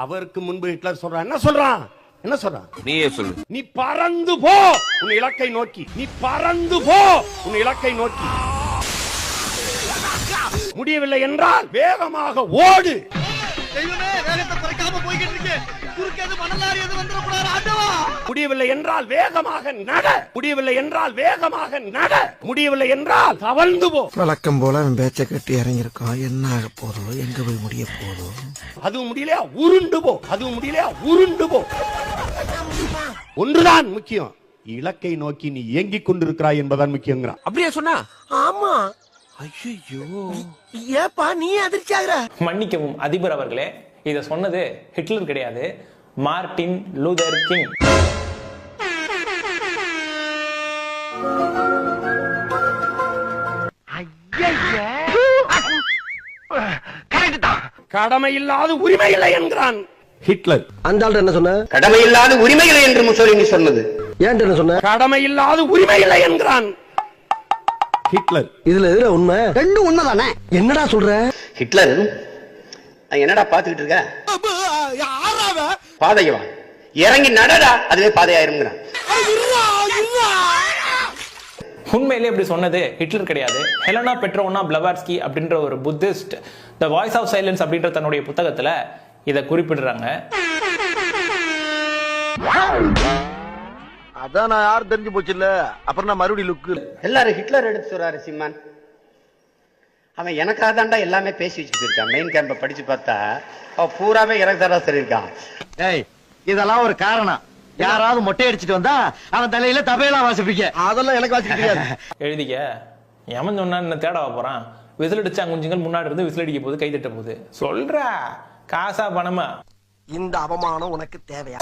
அவருக்கு முன்பு ஹிட்லர் சொல்றான். என்ன சொல்றான்? என்ன சொல்றான்? நீயே சொல்லு. நீ பறந்து போ உன் இலக்கை நோக்கி. நீ பறந்து போ உன் இலக்கை நோக்கி. முடியவில்லை என்றால் வேகமாக ஓடு. தெய்வமே, வேகத்தை குறைக்காம போய்கிட்டு இருக்கு. குறுக்கேது மணலாரி எது வந்துடக்கூடாது ஆண்டவா. முடியவில்லை என்றால் வேகமாக நட. முடியவில்லை என்றால் வேகமாக நட. முடியவில்லை என்றால் தவழ்ந்து போ. வழக்கம் போல அவன் பேச்ச கட்டி இறங்கியிருக்கான். என்ன ஆக போதோ, எங்க போய் முடிய போதோ. அதுவும் முடியலையா உருண்டு போ. அதுவும் முடியலையா உருண்டு போ. ஒன்றுதான் முக்கியம், இலக்கை நோக்கி நீ இயங்கிக் கொண்டிருக்கிறாய் என்பதான் முக்கியங்கிறான். அப்படியே சொன்னா? ஆமா. ஐயோ, ஏப்பா நீ அதிர்ச்சி ஆகுற? மன்னிக்கவும் அதிபர் அவர்களே, இத சொன்னது ஹிட்லர் கிடையாது, மார்ட்டின் லூதர் கிங். கடமை இல்லாத உரிமை இல்லை என்கிறான் ஹிட்லர். அந்த ஆள் என்ன சொன்ன? கடமை இல்லாத உரிமை இல்லை என்று முசோலினி சொன்னது. ஏன் என்ன சொன்ன? கடமை இல்லாத உரிமை இல்லை என்கிறான் ஹிட்லர். இதுல எதுல உண்மை? ரெண்டும் உண்மைதானே. என்னடா சொல்ற? ஹிட்லர் என்னடா பாத்துக்கிட்டு இருக்க? பாதையவா இறங்கி நடடா, அதுவே பாதையாயிருங்கிறான். உண்மையிலே இப்படி சொன்னது ஹிட்லர் கிடையாது. ஹெலனா பெட்ரோனா பிளவாட்ஸ்கி அப்படின்ற ஒரு Buddhist the voice of silence அப்படின்ற தன்னுடைய புத்தகத்துல இத குறிப்பிடுறாங்க. அதான் நான் யாரும் தெரிஞ்சு போச்சு இல்ல. அப்புறம் நான் மறுபடியும் லுக்கு. எல்லாரும் ஹிட்லர் எடுத்து சொல்றாரு சீமான். அவன் எனக்காக தான்டா எல்லாமே பேசி வச்சுட்டு இருக்கான். மெயின் கேம்ப படிச்சு பார்த்தா அவன் பூராவே எனக்கு தான்டா சொல்லியிருக்கான். ஏய், இதெல்லாம் ஒரு காரணம். யாராவது மொட்டை அடிச்சிட்டு வந்தா அவன் தலையில தபையெல்லாம் வாசிப்பீங்க. அதெல்லாம் எனக்கு வாசிக்க தெரியாது. எழுதிக்க. எவன் சொன்னா என்ன தேடவா போறான்? விசில் அடிச்சா குஞ்சுங்கள் முன்னாடி இருந்து விசில் அடிக்க போது, கை தட்ட போது. சொல்றா காசா பணமா? இந்த அவமானம் உனக்கு தேவையா?